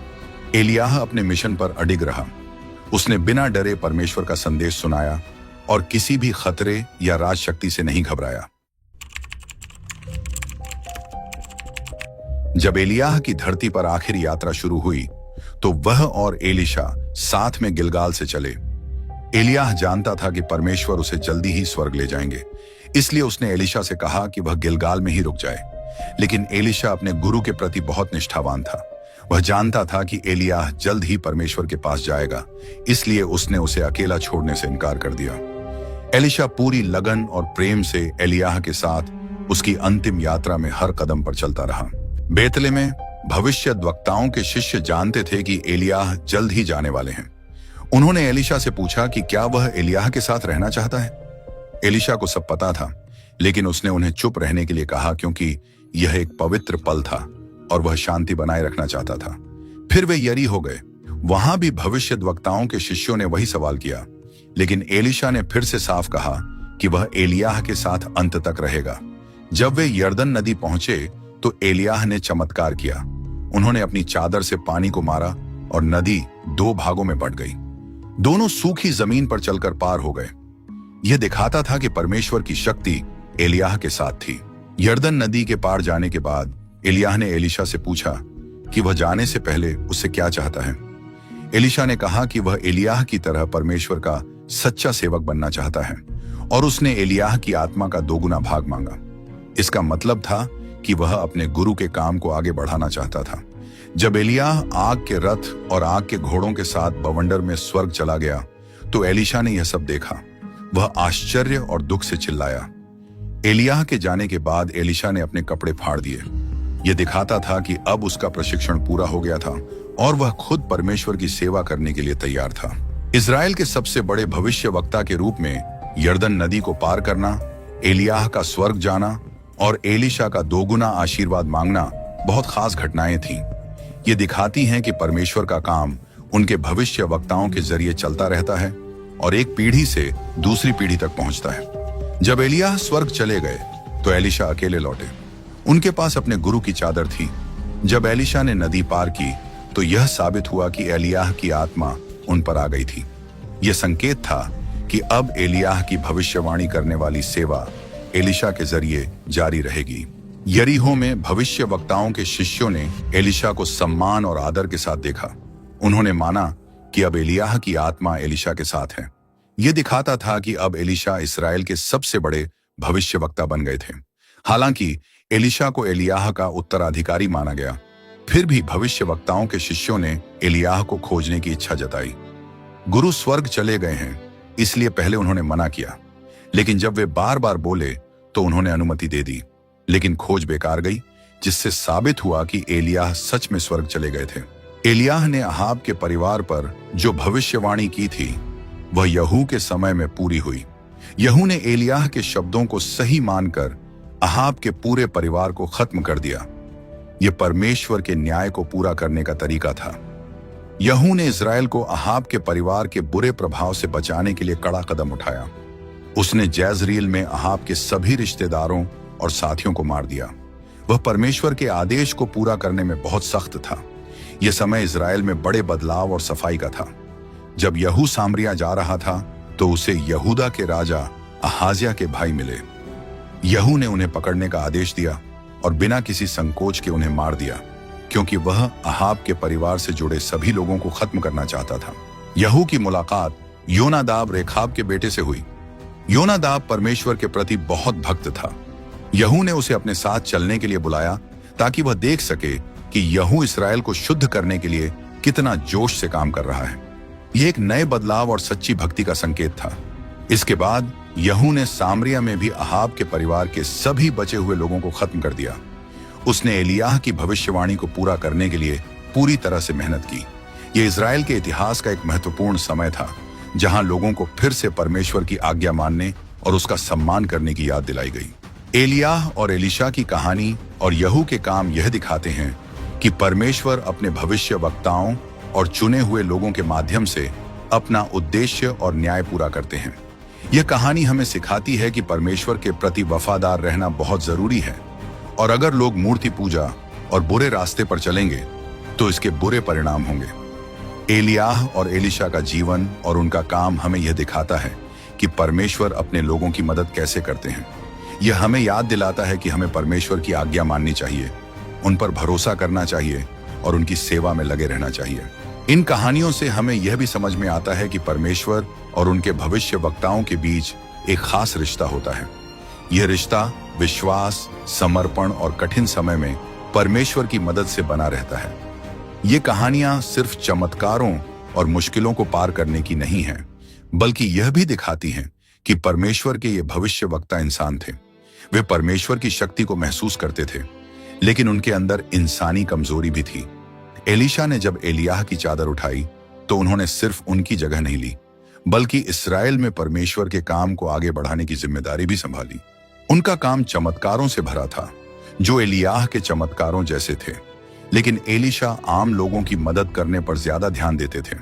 एलियाह अपने मिशन पर अडिग रहा। उसने बिना डरे परमेश्वर का संदेश सुनाया और किसी भी खतरे या राजशक्ति से नहीं घबराया। जब एलियाह की धरती पर आखिरी यात्रा शुरू हुई तो वह और एलिशा साथ में गिलगाल से चले। एलियाह जानता था कि परमेश्वर उसे जल्दी ही स्वर्ग ले जाएंगे, इसलिए उसने एलिशा से कहा कि वह गिलगाल में ही रुक जाए। लेकिन एलिशा अपने गुरु के प्रति बहुत निष्ठावान था। वह जानता था कि एलियाह जल्द ही परमेश्वर के पास जाएगा, इसलिए उसने उसे अकेला छोड़ने से इनकार कर दिया। एलिशा पूरी लगन और प्रेम से एलियाह के साथ उसकी अंतिम यात्रा में हर कदम पर चलता रहा। बेतले में भविष्यद्वक्ताओं के शिष्य जानते थे कि एलियाह जल्द ही जाने वाले हैं। उन्होंने एलिशा से पूछा कि क्या वह एलियाह के साथ रहना चाहता है। एलिशा को सब पता था, लेकिन उसने उन्हें चुप रहने के लिए कहा क्योंकि यह एक पवित्र पल था और वह शांति बनाए रखना चाहता था। फिर वे यरी हो गए। वहां भी भविष्यद्वक्ताओं के शिष्यों ने वही सवाल किया, लेकिन एलीशा ने फिर से साफ कहा कि वह एलियाह के साथ अंत तक रहेगा। जब वे यरदन नदी पहुंचे तो एलियाह ने चमत्कार किया। उन्होंने अपनी चादर से पानी को मारा और नदी 2 भागों में बंट गई। दोनों सूखी जमीन पर चलकर पार हो गए। यह दिखाता था कि परमेश्वर की शक्ति एलियाह के साथ थी। यरदन नदी के पार जाने के बाद एलियाह ने एलीशा से पूछा कि वह जाने से पहले उससे क्या चाहता है। एलीशा ने कहा कि वह एलियाह की तरह परमेश्वर का सच्चा सेवक बनना चाहता है और उसने एलियाह की आत्मा का 2 गुना भाग मांगा। इसका मतलब था कि वह अपने गुरु के काम को आगे बढ़ाना चाहता था। जब एलियाह आग के रथ और आग के घोड़ों के साथ बवंडर में स्वर्ग चला गया तो एलीशा ने यह सब देखा। वह आश्चर्य और दुख से चिल्लाया। एलियाह के जाने के बाद एलीशा ने अपने कपड़े फाड़ दिए। यह दिखाता था कि अब उसका प्रशिक्षण पूरा हो गया था और वह खुद परमेश्वर की सेवा करने के लिए तैयार था। इजराइल के सबसे बड़े भविष्यवक्ता के रूप में यरदन नदी को पार करना, एलियाह का स्वर्ग जाना और एलीशा का 2 गुना आशीर्वाद मांगना बहुत खास घटनाएं थीं। ये दिखाती हैं कि परमेश्वर का काम उनके भविष्यवक्ताओं के जरिए चलता रहता है और एक पीढ़ी से दूसरी पीढ़ी तक पहुंचता है। जब एलियाह स्वर्ग चले गए तो एलीशा अकेले लौटे। उनके पास अपने गुरु की चादर थी। जब एलीशा ने नदी पार की तो यह साबित हुआ कि एलियाह की आत्मा उन पर आ गई थी। यह संकेत था कि अब एलियाह की भविष्यवाणी करने वाली सेवा एलीशा के जरिए जारी रहेगी। यरीहो में भविष्यवक्ताओं के शिष्यों ने एलीशा को सम्मान और आदर के साथ देखा। उन्होंने माना कि अब एलियाह की आत्मा एलीशा के साथ है। यह दिखाता था कि अब एलीशा इस्राएल के सबसे बड़े भविष्यवक्ता बन गए थे। हालांकि एलीशा को एलियाह का उत्तराधिकारी माना गया, फिर भी भविष्यवक्ताओं के शिष्यों ने एलियाह को खोजने की इच्छा जताई। गुरु स्वर्ग चले गए हैं, इसलिए पहले उन्होंने मना किया, लेकिन जब वे बार बार बोले तो उन्होंने अनुमति दे दी। लेकिन खोज बेकार गई, जिससे साबित हुआ कि एलियाह सच में स्वर्ग चले गए थे। एलियाह ने अहाब के परिवार पर जो भविष्यवाणी की थी वह यहू के समय में पूरी हुई। यहू ने एलियाह के शब्दों को सही मानकर अहाब के पूरे परिवार को खत्म कर दिया। यह परमेश्वर के न्याय को पूरा करने का तरीका था। यहू ने इस्राएल को अहाब के परिवार के बुरे प्रभाव से बचाने के लिए कड़ा कदम उठाया। उसने जैजरील में अहाब के सभी रिश्तेदारों और साथियों को मार दिया। वह परमेश्वर के आदेश को पूरा करने में बहुत सख्त था। यह समय इस्राएल में बड़े बदलाव और सफाई का था। जब यहू सामरिया जा रहा था तो उसे यहूदा के राजा अहाजिया के भाई मिले। यहू ने उन्हें पकड़ने का आदेश दिया और बिना किसी संकोच के उन्हें मार दिया, क्योंकि वह अहाब के परिवार से जुड़े सभी लोगों को खत्म करना चाहता था। यहू की मुलाकात योनादाब रेखाब के बेटे से हुई। योनादाब परमेश्वर के प्रति बहुत भक्त था। यहू ने उसे अपने साथ चलने के लिए बुलाया ताकि वह देख सके कि यहू इस्राएल को शुद्ध करने के लिए कितना जोश से काम कर रहा है। यह एक नए बदलाव और सच्ची भक्ति का संकेत था। इसके बाद यहू ने सामरिया में भी अहाब के परिवार के सभी बचे हुए लोगों को खत्म कर दिया। उसने एलियाह की भविष्यवाणी को पूरा करने के लिए पूरी तरह से मेहनत की। यह इस्राएल के इतिहास का एक महत्वपूर्ण समय था जहां लोगों को फिर से परमेश्वर की आज्ञा मानने और उसका सम्मान करने की याद दिलाई गई। एलियाह और एलीशा की कहानी और यहू के काम यह दिखाते हैं कि परमेश्वर अपने भविष्यवक्ताओं और चुने हुए लोगों के माध्यम से अपना उद्देश्य और न्याय पूरा करते हैं। यह कहानी हमें सिखाती है कि परमेश्वर के प्रति वफादार रहना बहुत जरूरी है, और अगर लोग मूर्ति पूजा और बुरे रास्ते पर चलेंगे तो इसके बुरे परिणाम होंगे। एलियाह और एलीशा का जीवन और उनका काम हमें यह दिखाता है कि परमेश्वर अपने लोगों की मदद कैसे करते हैं। यह हमें याद दिलाता है कि हमें परमेश्वर की आज्ञा माननी चाहिए, उन पर भरोसा करना चाहिए और उनकी सेवा में लगे रहना चाहिए। इन कहानियों से हमें यह भी समझ में आता है कि परमेश्वर और उनके भविष्यवक्ताओं के बीच एक खास रिश्ता होता है। यह रिश्ता विश्वास, समर्पण और कठिन समय में परमेश्वर की मदद से बना रहता है। ये कहानियां सिर्फ चमत्कारों और मुश्किलों को पार करने की नहीं हैं, बल्कि यह भी दिखाती हैं कि परमेश्वर के ये भविष्यवक्ता इंसान थे। वे परमेश्वर की शक्ति को महसूस करते थे, लेकिन उनके अंदर इंसानी कमजोरी भी थी। एलीशा ने जब एलियाह की चादर उठाई तो उन्होंने सिर्फ उनकी जगह नहीं ली, बल्कि इस्राएल में परमेश्वर के काम को आगे बढ़ाने की जिम्मेदारी भी संभाली। उनका काम चमत्कारों से भरा था, जो एलियाह के चमत्कारों जैसे थे। लेकिन एलीशा आम लोगों की मदद करने पर ज्यादा ध्यान देते थे।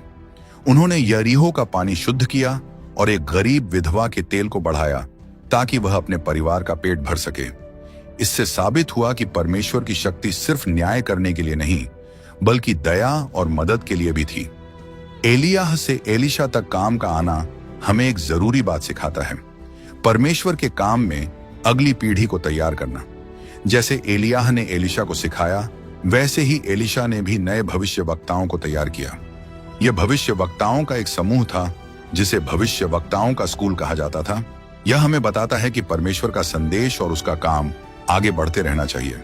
उन्होंने यरीहो का पानी शुद्ध किया और एक गरीब विधवा के तेल को बढ़ाया ताकि वह अपने परिवार का पेट भर सके। इससे साबित हुआ कि परमेश्वर की शक्ति सिर्फ न्याय करने के लिए नहीं, बल्कि दया और मदद के लिए भी थी। एलियाह से एलीशा तक काम का आना हमें एक जरूरी बात सिखाता है, परमेश्वर के काम में अगली पीढ़ी को तैयार करना। जैसे एलियाह ने एलीशा को सिखाया, वैसे ही एलीशा ने भी नए भविष्यवक्ताओं को तैयार किया। यह भविष्यवक्ताओं का एक समूह था जिसे भविष्यवक्ताओं का स्कूल कहा जाता था। यह हमें बताता है कि परमेश्वर का संदेश और उसका काम आगे बढ़ते रहना चाहिए।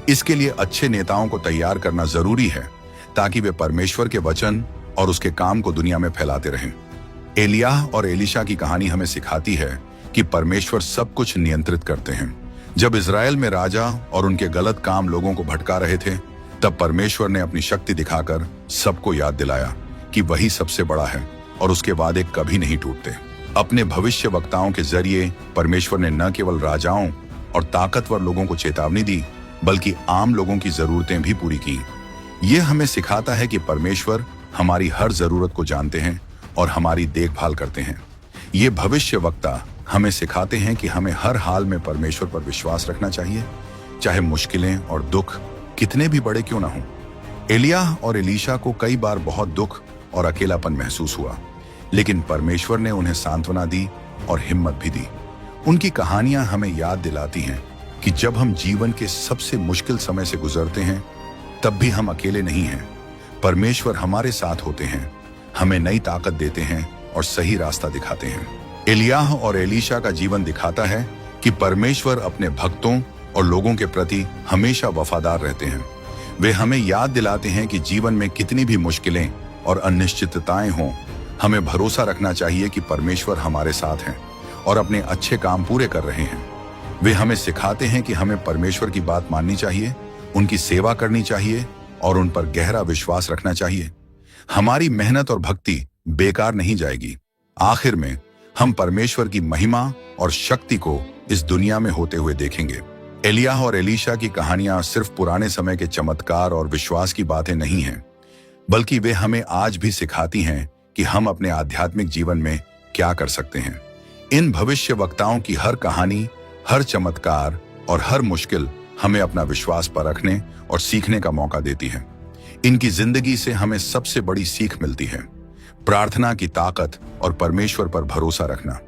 इसके लिए अच्छे नेताओं को तैयार करना जरूरी है ताकि वे परमेश्वर के वचन और उसके काम को दुनिया में फैलाते रहें। एलियाह और एलीशा की कहानी हमें सिखाती है कि परमेश्वर सब कुछ नियंत्रित करते हैं। जब इजराइल में राजा और उनके गलत काम लोगों को भटका रहे थे, तब परमेश्वर ने अपनी शक्ति दिखाकर सबको याद दिलाया कि वही सबसे बड़ा है और उसके वादे कभी नहीं टूटते। अपने भविष्यवक्ताओं के जरिए परमेश्वर ने न केवल राजाओं और ताकतवर लोगों को चेतावनी दी, बल्कि आम लोगों की जरूरतें भी पूरी की। यह हमें सिखाता है कि परमेश्वर हमारी हर जरूरत को जानते हैं और हमारी देखभाल करते हैं। ये भविष्यवक्ता हमें सिखाते हैं कि हमें हर हाल में परमेश्वर पर विश्वास रखना चाहिए, चाहे मुश्किलें और दुख कितने भी बड़े क्यों ना हों। एलियाह और एलीशा को कई बार बहुत दुख और अकेलापन महसूस हुआ, लेकिन परमेश्वर ने उन्हें सांत्वना दी और हिम्मत भी दी। उनकी कहानियां हमें याद दिलाती हैं कि जब हम जीवन के सबसे मुश्किल समय से गुजरते हैं, तब भी हम अकेले नहीं हैं। परमेश्वर हमारे साथ होते हैं, हमें नई ताकत देते हैं और सही रास्ता दिखाते हैं। एलियाह और एलीशा का जीवन दिखाता है कि परमेश्वर अपने भक्तों और लोगों के प्रति हमेशा वफादार रहते हैं। वे हमें याद दिलाते हैं कि जीवन में कितनी भी मुश्किलें और अनिश्चितताएं हों, हमें भरोसा रखना चाहिए कि परमेश्वर हमारे साथ हैं और अपने अच्छे काम पूरे कर रहे हैं। वे हमें सिखाते हैं कि हमें परमेश्वर की बात माननी चाहिए, उनकी सेवा करनी चाहिए और उन पर गहरा विश्वास रखना चाहिए। हमारी मेहनत और भक्ति बेकार नहीं जाएगी। आखिर में हम परमेश्वर की महिमा और शक्ति को इस दुनिया में होते हुए देखेंगे। एलियाह और एलीशा की कहानियां सिर्फ पुराने समय के चमत्कार और विश्वास की बातें नहीं हैं, बल्कि वे हमें आज भी सिखाती हैं कि हम अपने आध्यात्मिक जीवन में क्या कर सकते हैं। इन भविष्यवक्ताओं की हर कहानी, हर चमत्कार और हर मुश्किल हमें अपना विश्वास परखने और सीखने का मौका देती है। इनकी जिंदगी से हमें सबसे बड़ी सीख मिलती है, प्रार्थना की ताकत और परमेश्वर पर भरोसा रखना।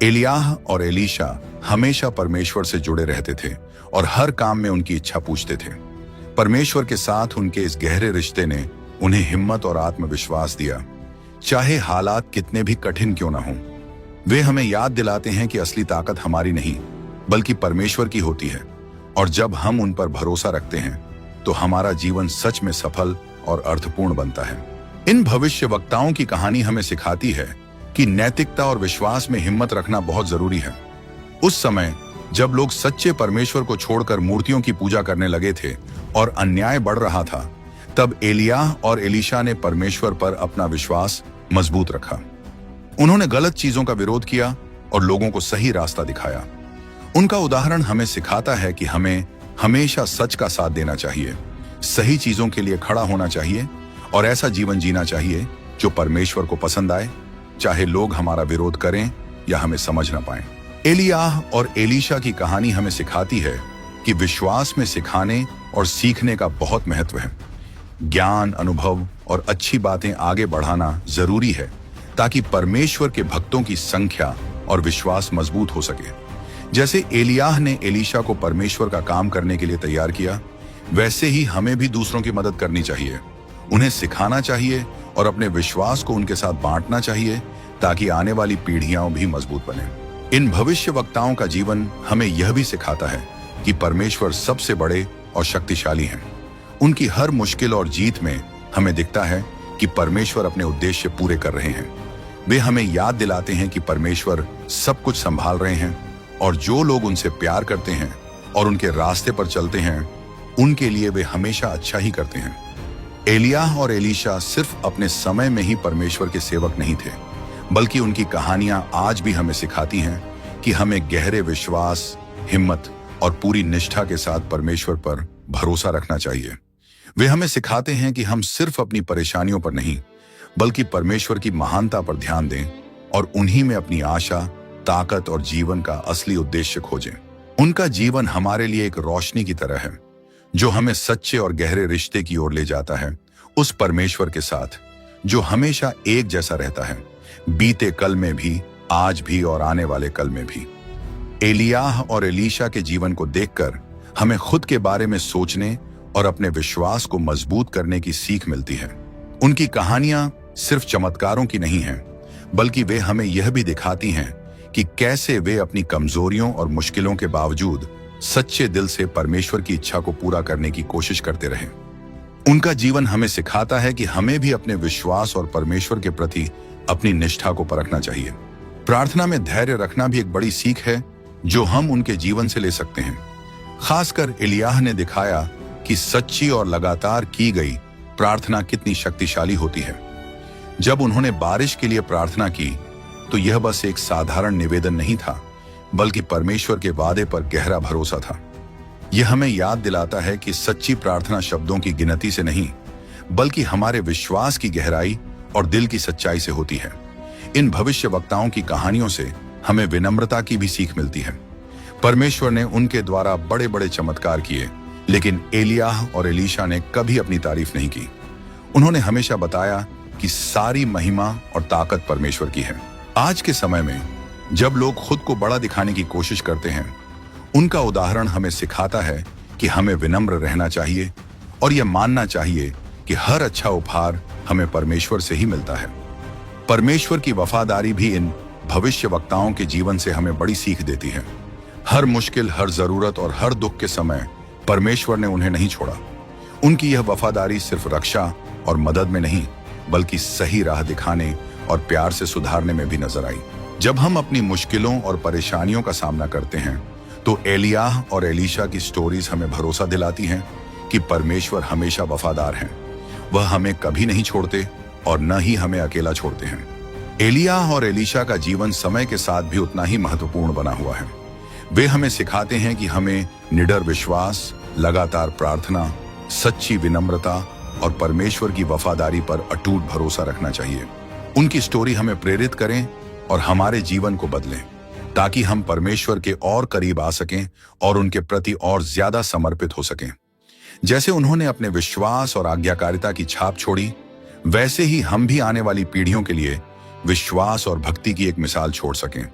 एलियाह और एलीशा हमेशा परमेश्वर से जुड़े रहते थे और हर काम में उनकी इच्छा पूछते थे। परमेश्वर के साथ उनके इस गहरे रिश्ते ने उन्हें हिम्मत और आत्मविश्वास दिया, चाहे हालात कितने भी कठिन क्यों ना हों। वे हमें याद दिलाते हैं कि असली ताकत हमारी नहीं, बल्कि परमेश्वर की होती है, और जब हम उन पर भरोसा रखते हैं तो हमारा जीवन सच में सफल और अर्थपूर्ण बनता है। इन भविष्यवक्ताओं की कहानी हमें सिखाती है कि नैतिकता और विश्वास में हिम्मत रखना बहुत जरूरी है। उस समय जब लोग सच्चे परमेश्वर को छोड़कर मूर्तियों की पूजा करने लगे थे और अन्याय बढ़ रहा था, तब एलियाह और एलीशा ने परमेश्वर पर अपना विश्वास मजबूत रखा। उन्होंने गलत चीजों का विरोध किया और लोगों को सही रास्ता दिखाया। उनका उदाहरण हमें सिखाता है कि हमें हमेशा सच का साथ देना चाहिए, सही चीजों के लिए खड़ा होना चाहिए और ऐसा जीवन जीना चाहिए जो परमेश्वर को पसंद आए, चाहे लोग हमारा विरोध करें या हमें समझ ना पाएं। एलियाह और एलीशा की कहानी हमें सिखाती है कि विश्वास में सिखाने और सीखने का बहुत महत्व है। ज्ञान, अनुभव और अच्छी बातें आगे बढ़ाना जरूरी है ताकि परमेश्वर के भक्तों की संख्या और विश्वास मजबूत हो सके। जैसे एलियाह ने एलीशा को परमेश्वर का काम करने के लिए तैयार किया, वैसे ही हमें भी दूसरों की मदद करनी चाहिए, उन्हें सिखाना चाहिए और अपने विश्वास को उनके साथ बांटना चाहिए ताकि आने वाली पीढ़ियां भी मजबूत बने। इन भविष्यवक्ताओं का जीवन हमें यह भी सिखाता है कि परमेश्वर सबसे बड़े और शक्तिशाली हैं। उनकी हर मुश्किल और जीत में हमें दिखता है कि परमेश्वर अपने उद्देश्य पूरे कर रहे हैं। वे हमें याद दिलाते हैं कि परमेश्वर सब कुछ संभाल रहे हैं और जो लोग उनसे प्यार करते हैं और उनके रास्ते पर चलते हैं, उनके लिए वे हमेशा अच्छा ही करते हैं। एलियाह और एलीशा सिर्फ अपने समय में ही परमेश्वर के सेवक नहीं थे, बल्कि उनकी कहानियां आज भी हमें सिखाती हैं कि हमें गहरे विश्वास, हिम्मत और पूरी निष्ठा के साथ परमेश्वर पर भरोसा रखना चाहिए। वे हमें सिखाते हैं कि हम सिर्फ अपनी परेशानियों पर नहीं, बल्कि परमेश्वर की महानता पर ध्यान दें और उन्हीं में अपनी आशा, ताकत और जीवन का असली उद्देश्य खोजें। उनका जीवन हमारे लिए एक रोशनी की तरह है, जो हमें सच्चे और गहरे रिश्ते की ओर ले जाता है, उस परमेश्वर के साथ जो हमेशा एक जैसा रहता है, बीते कल में भी, आज भी और आने वाले कल में भी। एलियाह और एलीशा के जीवन को देखकर हमें खुद के बारे में सोचने और अपने विश्वास को मजबूत करने की सीख मिलती है। उनकी कहानियां सिर्फ चमत्कारों की नहीं हैं, बल्कि वे हमें यह भी दिखाती हैं कि कैसे वे अपनी कमजोरियों और मुश्किलों के बावजूद सच्चे दिल से परमेश्वर की इच्छा को पूरा करने की कोशिश करते रहे। उनका जीवन हमें सिखाता है कि हमें भी अपने विश्वास और परमेश्वर के प्रति अपनी निष्ठा को परखना चाहिए। प्रार्थना में धैर्य रखना भी एक बड़ी सीख है जो हम उनके जीवन से ले सकते हैं। खासकर एलियाह ने दिखाया कि सच्ची और लगातार की गई प्रार्थना कितनी शक्तिशाली होती है। जब उन्होंने बारिश के लिए प्रार्थना की तो यह बस एक साधारण निवेदन नहीं था, बल्कि परमेश्वर के वादे पर गहरा भरोसा था। यह हमें याद दिलाता है कि सच्ची प्रार्थना शब्दों की गिनती से नहीं, बल्कि हमारे विश्वास की गहराई और दिल की सच्चाई से होती है। इन भविष्यवक्ताओं की कहानियों से हमें विनम्रता की भी सीख मिलती है। परमेश्वर ने उनके द्वारा बड़े बड़े चमत्कार किए, लेकिन एलियाह और एलीशा ने कभी अपनी तारीफ नहीं की। उन्होंने हमेशा बताया कि सारी महिमा और ताकत परमेश्वर की है। आज के समय में जब लोग खुद को बड़ा दिखाने की कोशिश करते हैं, उनका उदाहरण हमें सिखाता है कि हमें विनम्र रहना चाहिए और यह मानना चाहिए कि हर अच्छा उपहार हमें परमेश्वर से ही मिलता है। परमेश्वर की वफादारी भी इन भविष्यवक्ताओं के जीवन से हमें बड़ी सीख देती है। हर मुश्किल, हर जरूरत और हर दुख के समय परमेश्वर ने उन्हें नहीं छोड़ा। उनकी यह वफादारी सिर्फ रक्षा और मदद में नहीं, बल्कि सही राह दिखाने और प्यार से सुधारने में भी नजर आई। जब हम अपनी मुश्किलों और परेशानियों का सामना करते हैं, तो एलियाह और एलीशा की स्टोरीज हमें भरोसा दिलाती हैं कि परमेश्वर हमेशा वफादार हैं। वह हमें कभी नहीं छोड़ते और न ही हमें अकेला छोड़ते हैं। एलियाह और एलीशा का जीवन समय के साथ भी उतना ही महत्वपूर्ण बना हुआ है। वे हमें सिखाते हैं कि हमें निडर विश्वास, लगातार प्रार्थना, सच्ची विनम्रता और परमेश्वर की वफादारी पर अटूट भरोसा रखना चाहिए। उनकी स्टोरी हमें प्रेरित करें और हमारे जीवन को बदलें, ताकि हम परमेश्वर के और करीब आ सकें और उनके प्रति और ज्यादा समर्पित हो सकें। जैसे उन्होंने अपने विश्वास और आज्ञाकारिता की छाप छोड़ी, वैसे ही हम भी आने वाली पीढ़ियों के लिए विश्वास और भक्ति की एक मिसाल छोड़ सकें,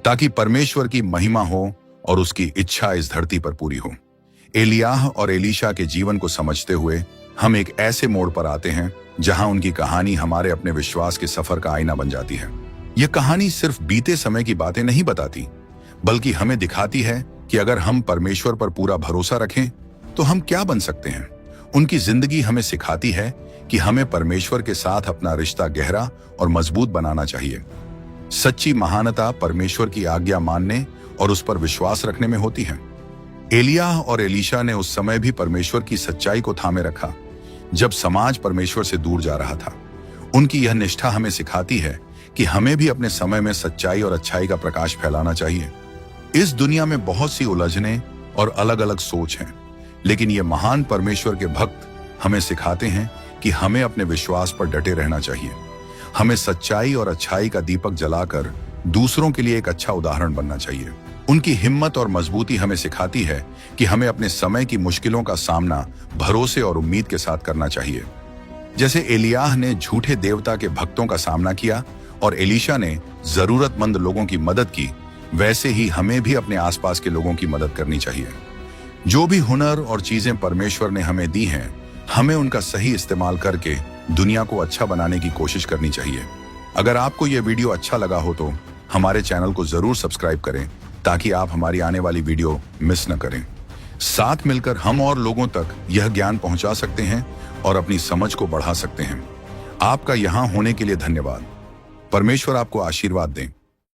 ताकि परमेश्वर की महिमा हो और उसकी इच्छा इस धरती पर पूरी हो। एलियाह और एलीशा के जीवन को समझते हुए हम एक ऐसे मोड़ पर आते हैं जहां उनकी कहानी हमारे अपने विश्वास के सफर का आईना बन जाती है। यह कहानी सिर्फ बीते समय की बातें नहीं बताती, बल्कि हमें दिखाती है कि अगर हम परमेश्वर पर पूरा भरोसा रखें तो हम क्या बन सकते हैं। उनकी जिंदगी हमें सिखाती है कि हमें परमेश्वर के साथ अपना रिश्ता गहरा और मजबूत बनाना चाहिए। सच्ची महानता परमेश्वर की आज्ञा मानने और उस पर विश्वास रखने में होती है। एलियाह और एलीशा ने उस समय भी परमेश्वर की सच्चाई को थामे रखा, जब समाज परमेश्वर से दूर जा रहा था। उनकी यह निष्ठा हमें सिखाती है कि हमें भी अपने समय में सच्चाई और अच्छाई का प्रकाश फैलाना चाहिए। इस दुनिया में बहुत सी उलझने और अलग अलग सोच हैं, लेकिन ये महान परमेश्वर के भक्त हमें सिखाते हैं कि हमें अपने विश्वास पर डटे रहना चाहिए। हमें सच्चाई और अच्छाई का दीपक जलाकर दूसरों के लिए एक अच्छा उदाहरण बनना चाहिए। उनकी हिम्मत और मजबूती हमें सिखाती है कि हमें अपने समय की मुश्किलों का सामना भरोसे और उम्मीद के साथ करना चाहिए। जैसे एलियाह ने झूठे देवता के भक्तों का सामना किया और एलीशा ने जरूरतमंद लोगों की मदद की, वैसे ही हमें भी अपने आसपास के लोगों की मदद करनी चाहिए। जो भी हुनर और चीजें परमेश्वर ने हमें दी हैं, हमें उनका सही इस्तेमाल करके दुनिया को अच्छा बनाने की कोशिश करनी चाहिए। अगर आपको यह वीडियो अच्छा लगा हो तो हमारे चैनल को जरूर सब्सक्राइब करें, ताकि आप हमारी आने वाली वीडियो मिस न करें। साथ मिलकर हम और लोगों तक यह ज्ञान पहुंचा सकते हैं और अपनी समझ को बढ़ा सकते हैं। आपका यहां होने के लिए धन्यवाद। परमेश्वर आपको आशीर्वाद दें।